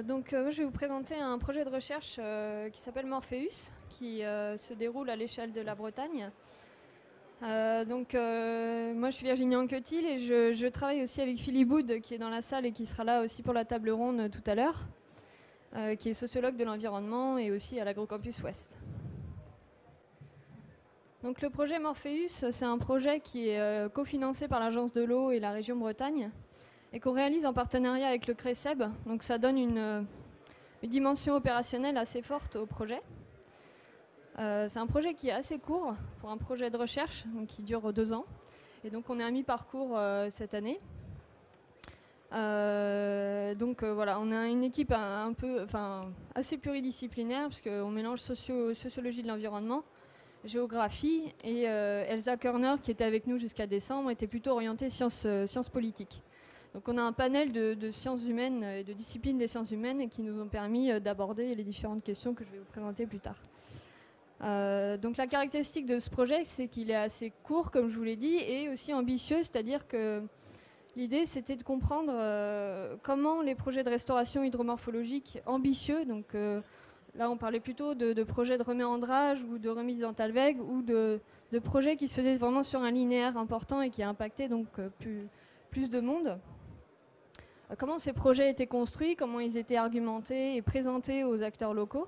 Moi, je vais vous présenter un projet de recherche qui s'appelle Morpheus, qui se déroule à l'échelle de la Bretagne. Moi, je suis Virginie Anquetil et je travaille aussi avec Philippe Wood, qui est dans la salle et qui sera là aussi pour la table ronde tout à l'heure, qui est sociologue de l'environnement et aussi à l'Agrocampus Ouest. Donc, le projet Morpheus, c'est un projet qui est cofinancé par l'Agence de l'eau et la région Bretagne, et qu'on réalise en partenariat avec le CRECEB. Donc ça donne une dimension opérationnelle assez forte au projet. C'est un projet qui est assez court pour un projet de recherche, donc qui dure 2 ans. Et donc on est à mi-parcours cette année. Voilà, on a une équipe assez pluridisciplinaire, puisqu'on mélange sociologie de l'environnement, géographie, et Elsa Körner, qui était avec nous jusqu'à décembre, était plutôt orientée sciences politiques. Donc on a un panel de sciences humaines et de disciplines des sciences humaines qui nous ont permis d'aborder les différentes questions que je vais vous présenter plus tard. Donc la caractéristique de ce projet, c'est qu'il est assez court, comme je vous l'ai dit, et aussi ambitieux, c'est-à-dire que l'idée, c'était de comprendre comment les projets de restauration hydromorphologique ambitieux, donc là on parlait plutôt de projets de reméandrage ou de remise en talweg, ou de projets qui se faisaient vraiment sur un linéaire important et qui impactaient donc plus de monde. Comment ces projets étaient construits, comment ils étaient argumentés et présentés aux acteurs locaux.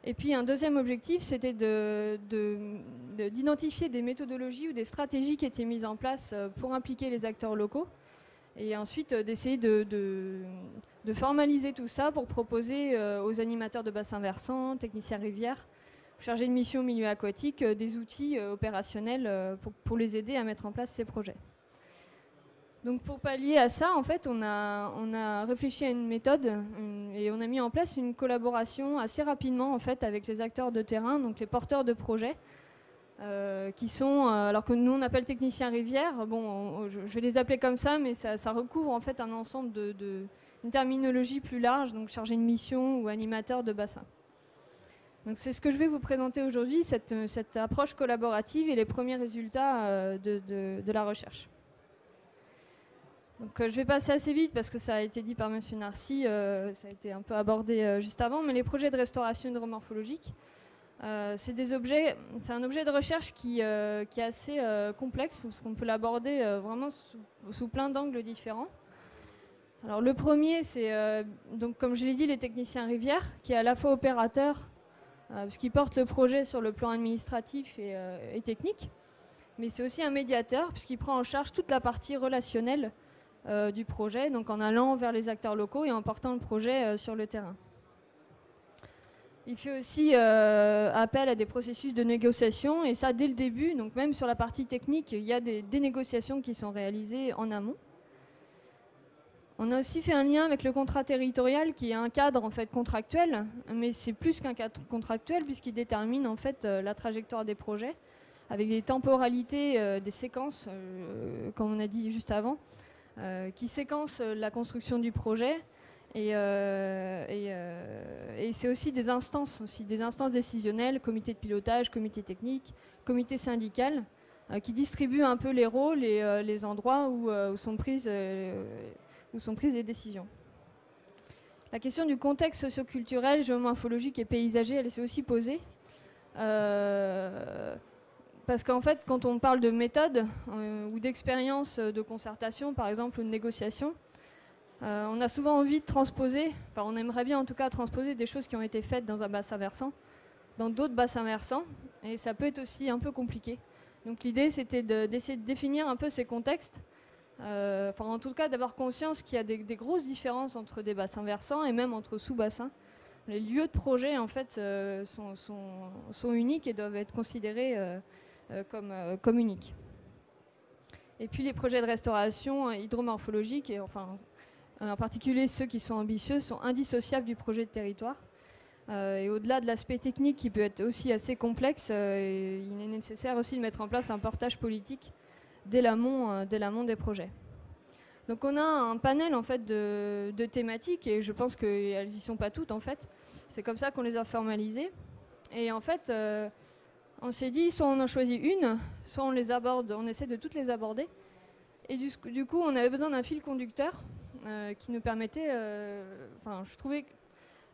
Et puis un deuxième objectif, c'était d'identifier des méthodologies ou des stratégies qui étaient mises en place pour impliquer les acteurs locaux. Et ensuite d'essayer de formaliser tout ça pour proposer aux animateurs de bassins versants, techniciens rivières, chargés de mission au milieu aquatique, des outils opérationnels pour les aider à mettre en place ces projets. Donc pour pallier à ça, en fait, on a réfléchi à une méthode et on a mis en place une collaboration assez rapidement en fait, avec les acteurs de terrain, donc les porteurs de projets, qui sont, alors que nous on appelle techniciens rivières, bon, je vais les appeler comme ça, mais ça recouvre en fait un ensemble une terminologie plus large, donc chargé de mission ou animateur de bassin. Donc c'est ce que je vais vous présenter aujourd'hui, cette approche collaborative et les premiers résultats de la recherche. Donc, je vais passer assez vite parce que ça a été dit par M. Narcy, ça a été un peu abordé juste avant, mais les projets de restauration hydromorphologique, c'est un objet de recherche qui est assez complexe parce qu'on peut l'aborder vraiment sous plein d'angles différents. Alors, le premier, c'est, donc, comme je l'ai dit, les techniciens rivières, qui est à la fois opérateur, parce qu'il porte le projet sur le plan administratif et technique, mais c'est aussi un médiateur, puisqu'il prend en charge toute la partie relationnelle du projet, donc en allant vers les acteurs locaux et en portant le projet sur le terrain. Il fait aussi appel à des processus de négociation, et ça dès le début, donc même sur la partie technique, il y a des négociations qui sont réalisées en amont. On a aussi fait un lien avec le contrat territorial qui est un cadre en fait contractuel, mais c'est plus qu'un cadre contractuel puisqu'il détermine en fait la trajectoire des projets avec des temporalités, des séquences, comme on a dit juste avant, qui séquencent la construction du projet. Et c'est aussi des instances décisionnelles, comité de pilotage, comité technique, comité syndical, qui distribuent un peu les rôles et les endroits où sont prises les décisions. La question du contexte socioculturel, géomorphologique et paysager, elle s'est aussi posée. Parce qu'en fait, quand on parle de méthode ou d'expérience de concertation, par exemple, ou de négociation, on a souvent envie de transposer, enfin on aimerait bien en tout cas transposer des choses qui ont été faites dans un bassin versant, dans d'autres bassins versants, et ça peut être aussi un peu compliqué. Donc l'idée c'était d'essayer de définir un peu ces contextes, en tout cas d'avoir conscience qu'il y a des grosses différences entre des bassins versants et même entre sous-bassins. Les lieux de projet en fait sont uniques et doivent être considérés comme uniques. Et puis les projets de restauration hydromorphologique, et en particulier ceux qui sont ambitieux, sont indissociables du projet de territoire. Et au-delà de l'aspect technique qui peut être aussi assez complexe, il est nécessaire aussi de mettre en place un portage politique dès l'amont des projets. Donc on a un panel en fait de thématiques et je pense qu'elles n'y sont pas toutes en fait. C'est comme ça qu'on les a formalisées. Et en fait, on s'est dit soit on en choisit une, soit on les aborde, on essaie de toutes les aborder. Et du coup, on avait besoin d'un fil conducteur. qui nous permettait, je trouvais que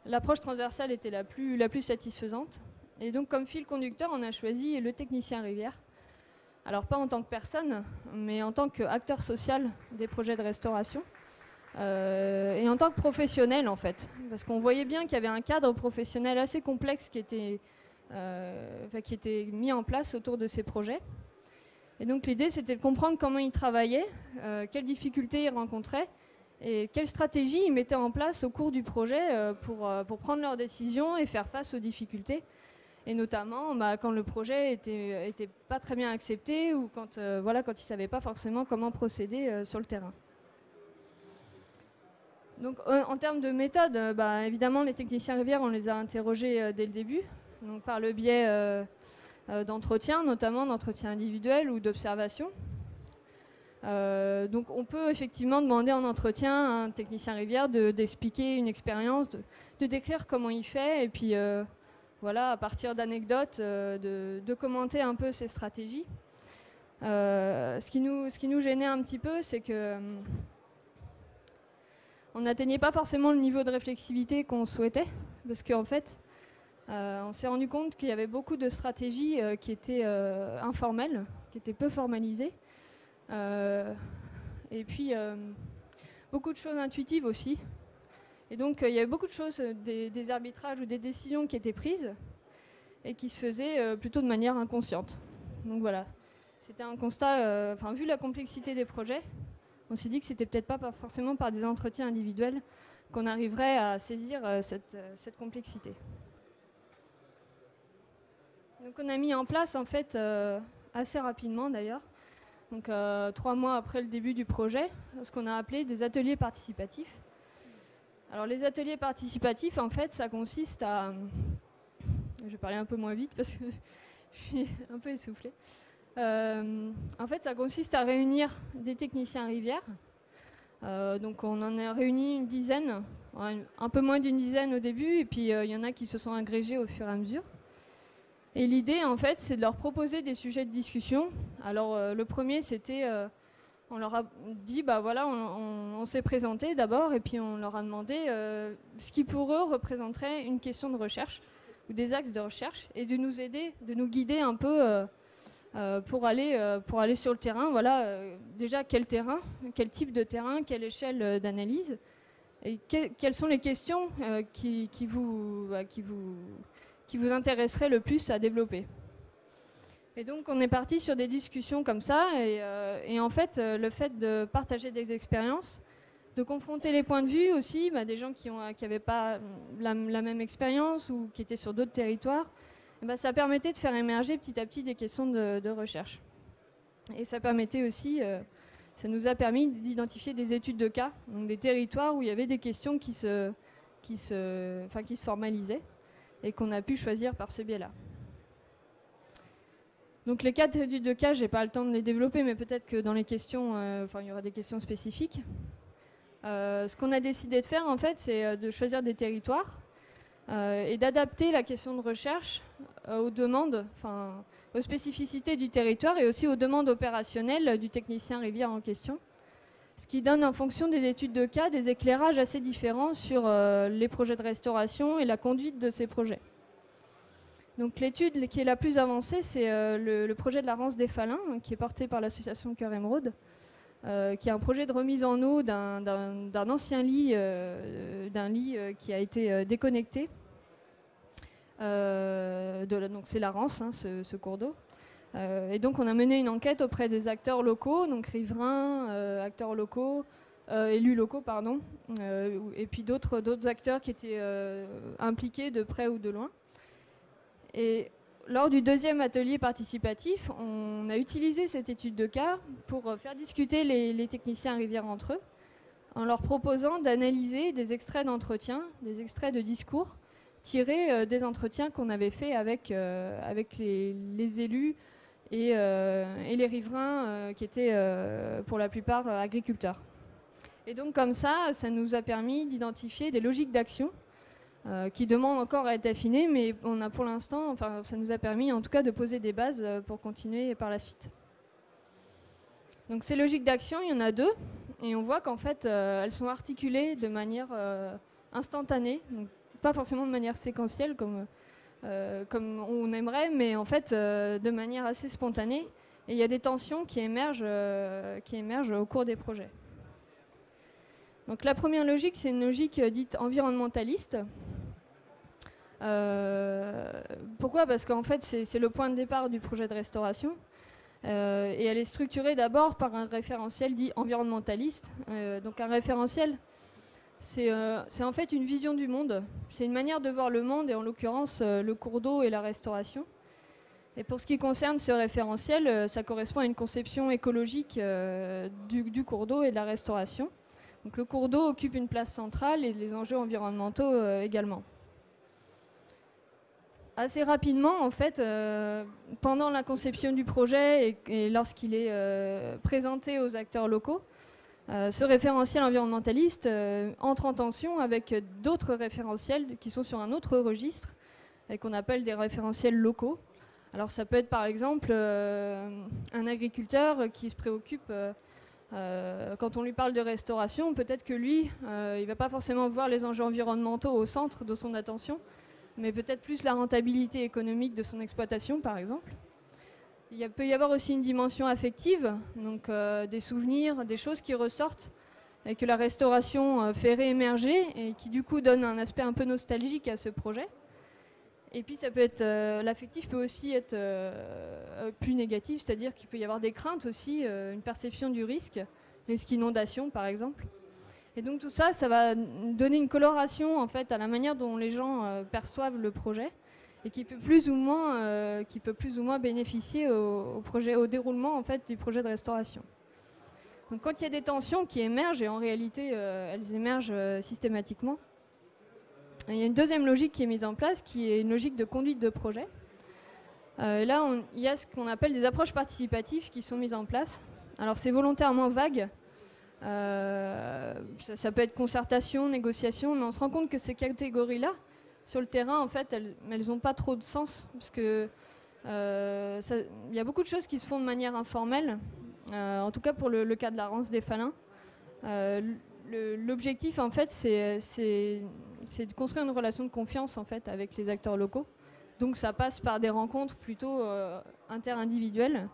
l'approche transversale était la plus satisfaisante. Et donc comme fil conducteur, on a choisi le technicien rivière. Alors pas en tant que personne, mais en tant qu'acteur social des projets de restauration. Et en tant que professionnel en fait. Parce qu'on voyait bien qu'il y avait un cadre professionnel assez complexe qui était mis en place autour de ces projets. Et donc l'idée c'était de comprendre comment ils travaillaient, quelles difficultés ils rencontraient et quelles stratégies ils mettaient en place au cours du projet pour prendre leurs décisions et faire face aux difficultés. Et notamment quand le projet était pas très bien accepté ou quand ils ne savaient pas forcément comment procéder sur le terrain. Donc en termes de méthode, évidemment les techniciens rivières on les a interrogés dès le début, donc par le biais d'entretien, notamment d'entretien individuel ou d'observation. Donc on peut effectivement demander en entretien à un technicien rivière d'expliquer une expérience, de décrire comment il fait, et puis à partir d'anecdotes, de commenter un peu ses stratégies. Ce qui nous gênait un petit peu, c'est que on n'atteignait pas forcément le niveau de réflexivité qu'on souhaitait, parce qu'en fait, on s'est rendu compte qu'il y avait beaucoup de stratégies qui étaient informelles, qui étaient peu formalisées, et puis beaucoup de choses intuitives aussi. Et donc il y avait beaucoup de choses, des arbitrages ou des décisions qui étaient prises et qui se faisaient plutôt de manière inconsciente. Donc voilà, c'était un constat, vu la complexité des projets, on s'est dit que c'était peut-être pas forcément par des entretiens individuels qu'on arriverait à saisir cette complexité. Donc on a mis en place en fait assez rapidement d'ailleurs, donc 3 mois après le début du projet, ce qu'on a appelé des ateliers participatifs. Alors les ateliers participatifs en fait ça consiste à... Je vais parler un peu moins vite parce que je suis un peu essoufflée. En fait ça consiste à réunir des techniciens rivières. Donc on en a réuni une dizaine, un peu moins d'une dizaine au début, et puis il y en a qui se sont agrégés au fur et à mesure. Et l'idée en fait c'est de leur proposer des sujets de discussion. Alors le premier c'était, on leur a dit on s'est présenté d'abord et puis on leur a demandé ce qui pour eux représenterait une question de recherche ou des axes de recherche et de nous aider, de nous guider un peu pour aller sur le terrain. Déjà quel terrain, quel type de terrain, quelle échelle d'analyse et quelles sont les questions qui vous intéresseraient le plus à développer. Et donc on est parti sur des discussions comme ça et en fait le fait de partager des expériences, de confronter les points de vue aussi, des gens qui n'avaient pas la même expérience ou qui étaient sur d'autres territoires, ça permettait de faire émerger petit à petit des questions de recherche. Et ça permettait aussi, ça nous a permis d'identifier des études de cas, donc des territoires où il y avait des questions qui se formalisaient et qu'on a pu choisir par ce biais-là. Donc les 4 études de cas, je n'ai pas le temps de les développer, mais peut-être que dans les questions, il y aura des questions spécifiques. Ce qu'on a décidé de faire, en fait, c'est de choisir des territoires et d'adapter la question de recherche aux demandes, aux spécificités du territoire et aussi aux demandes opérationnelles du technicien rivière en question. Ce qui donne, en fonction des études de cas, des éclairages assez différents sur les projets de restauration et la conduite de ces projets. Donc l'étude qui est la plus avancée, c'est le projet de la Rance des Falins, qui est porté par l'association Cœur Émeraude, qui est un projet de remise en eau d'un ancien lit, qui a été déconnecté. Donc c'est la Rance, ce cours d'eau. Et donc on a mené une enquête auprès des acteurs locaux, donc riverains, acteurs locaux, élus locaux, pardon, et puis d'autres acteurs qui étaient impliqués de près ou de loin. Et lors du 2e atelier participatif, on a utilisé cette étude de cas pour faire discuter les techniciens rivières entre eux, en leur proposant d'analyser des extraits d'entretien, des extraits de discours tirés des entretiens qu'on avait faits avec les élus et les riverains qui étaient pour la plupart agriculteurs. Et donc comme ça nous a permis d'identifier des logiques d'action qui demandent encore à être affinées, mais on a pour l'instant, ça nous a permis en tout cas de poser des bases pour continuer par la suite. Donc ces logiques d'action, il y en a 2. Et on voit qu'en fait, elles sont articulées de manière instantanée, donc pas forcément de manière séquentielle comme on aimerait, mais en fait de manière assez spontanée. Et il y a des tensions qui émergent au cours des projets. Donc la première logique, c'est une logique dite environnementaliste. Pourquoi ? Parce qu'en fait, c'est le point de départ du projet de restauration. Et elle est structurée d'abord par un référentiel dit environnementaliste. Donc un référentiel, c'est en fait une vision du monde. C'est une manière de voir le monde, et en l'occurrence le cours d'eau et la restauration. Et pour ce qui concerne ce référentiel, ça correspond à une conception écologique du cours d'eau et de la restauration. Donc le cours d'eau occupe une place centrale et les enjeux environnementaux également. Assez rapidement, en fait, pendant la conception du projet et lorsqu'il est présenté aux acteurs locaux, ce référentiel environnementaliste entre en tension avec d'autres référentiels qui sont sur un autre registre et qu'on appelle des référentiels locaux. Alors ça peut être par exemple un agriculteur qui se préoccupe, quand on lui parle de restauration, peut-être que lui, il ne va pas forcément voir les enjeux environnementaux au centre de son attention, mais peut-être plus la rentabilité économique de son exploitation, par exemple. Il peut y avoir aussi une dimension affective, donc des souvenirs, des choses qui ressortent et que la restauration fait réémerger et qui du coup donnent un aspect un peu nostalgique à ce projet. Et puis ça peut être, l'affectif peut aussi être plus négatif, c'est-à-dire qu'il peut y avoir des craintes aussi, une perception du risque inondation par exemple. Et donc tout ça, ça va donner une coloration en fait à la manière dont les gens perçoivent le projet et qui peut plus ou moins bénéficier au déroulement en fait du projet de restauration. Donc quand il y a des tensions qui émergent, et en réalité elles émergent systématiquement, il y a une deuxième logique qui est mise en place, qui est une logique de conduite de projet. Là, il y a ce qu'on appelle des approches participatives qui sont mises en place. Alors c'est volontairement vague. Ça peut être concertation, négociation, mais on se rend compte que ces catégories-là, sur le terrain, en fait, elles n'ont pas trop de sens, parce que il y a beaucoup de choses qui se font de manière informelle, en tout cas pour le cas de la Rance des Falins. L'objectif, en fait, c'est de construire une relation de confiance, en fait, avec les acteurs locaux. Donc ça passe par des rencontres plutôt interindividuelles.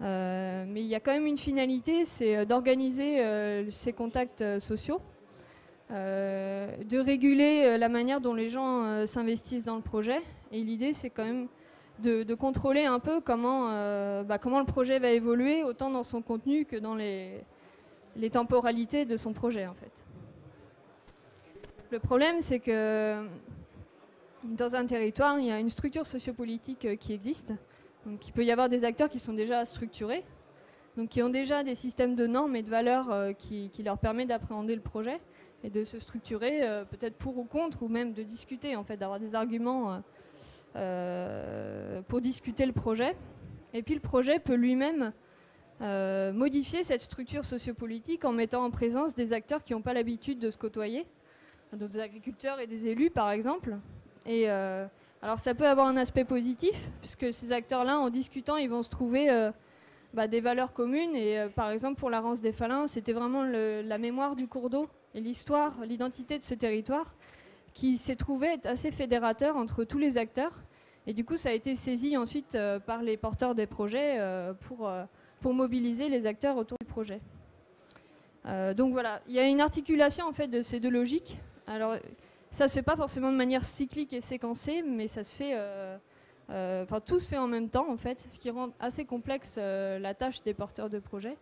Mais il y a quand même une finalité, c'est d'organiser ces contacts sociaux, de réguler la manière dont les gens s'investissent dans le projet. Et l'idée, c'est quand même de contrôler un peu comment le projet va évoluer, autant dans son contenu que dans les temporalités de son projet, en fait. Le problème, c'est que dans un territoire, il y a une structure sociopolitique qui existe. Donc, il peut y avoir des acteurs qui sont déjà structurés, donc qui ont déjà des systèmes de normes et de valeurs qui leur permettent d'appréhender le projet et de se structurer, peut-être pour ou contre, ou même de discuter, en fait, d'avoir des arguments pour discuter le projet. Et puis le projet peut lui-même modifier cette structure sociopolitique en mettant en présence des acteurs qui n'ont pas l'habitude de se côtoyer, donc des agriculteurs et des élus, par exemple. Et alors ça peut avoir un aspect positif, puisque ces acteurs-là, en discutant, ils vont se trouver des valeurs communes. Et par exemple, pour la Rance des Falins, c'était vraiment la mémoire du cours d'eau et l'histoire, l'identité de ce territoire, qui s'est trouvé être assez fédérateur entre tous les acteurs. Et du coup, ça a été saisi ensuite par les porteurs des projets pour mobiliser les acteurs autour du projet. Donc voilà, il y a une articulation en fait de ces deux logiques. Alors, ça se fait pas forcément de manière cyclique et séquencée, mais ça se fait, tout se fait en même temps en fait, ce qui rend assez complexe la tâche des porteurs de projet.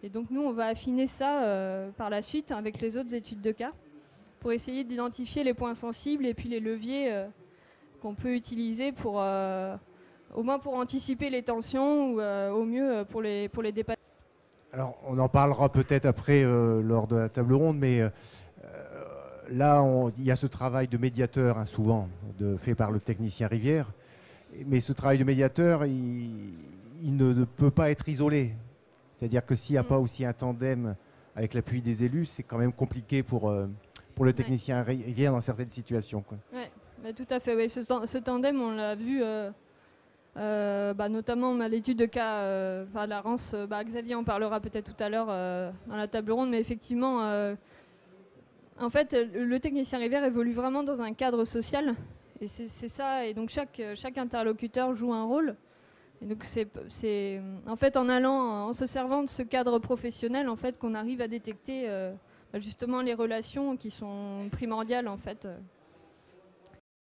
Et donc nous, on va affiner ça par la suite avec les autres études de cas pour essayer d'identifier les points sensibles et puis les leviers qu'on peut utiliser pour, au moins pour anticiper les tensions ou au mieux pour les dépasser. Alors, on en parlera peut-être après lors de la table ronde, mais là, il y a ce travail de médiateur, souvent, fait par le technicien Rivière. Mais ce travail de médiateur, il ne peut pas être isolé. C'est-à-dire que s'il n'y a pas aussi un tandem avec l'appui des élus, c'est quand même compliqué pour le technicien Rivière dans certaines situations, quoi. Ouais, tout à fait. Ouais. Ce tandem, on l'a vu Notamment l'étude de cas à la Rance. Xavier en parlera peut-être tout à l'heure dans la table ronde, mais effectivement, en fait, le technicien rivière évolue vraiment dans un cadre social, et c'est ça, et donc chaque interlocuteur joue un rôle. Et donc c'est en fait en se servant de ce cadre professionnel en fait qu'on arrive à détecter justement les relations qui sont primordiales en fait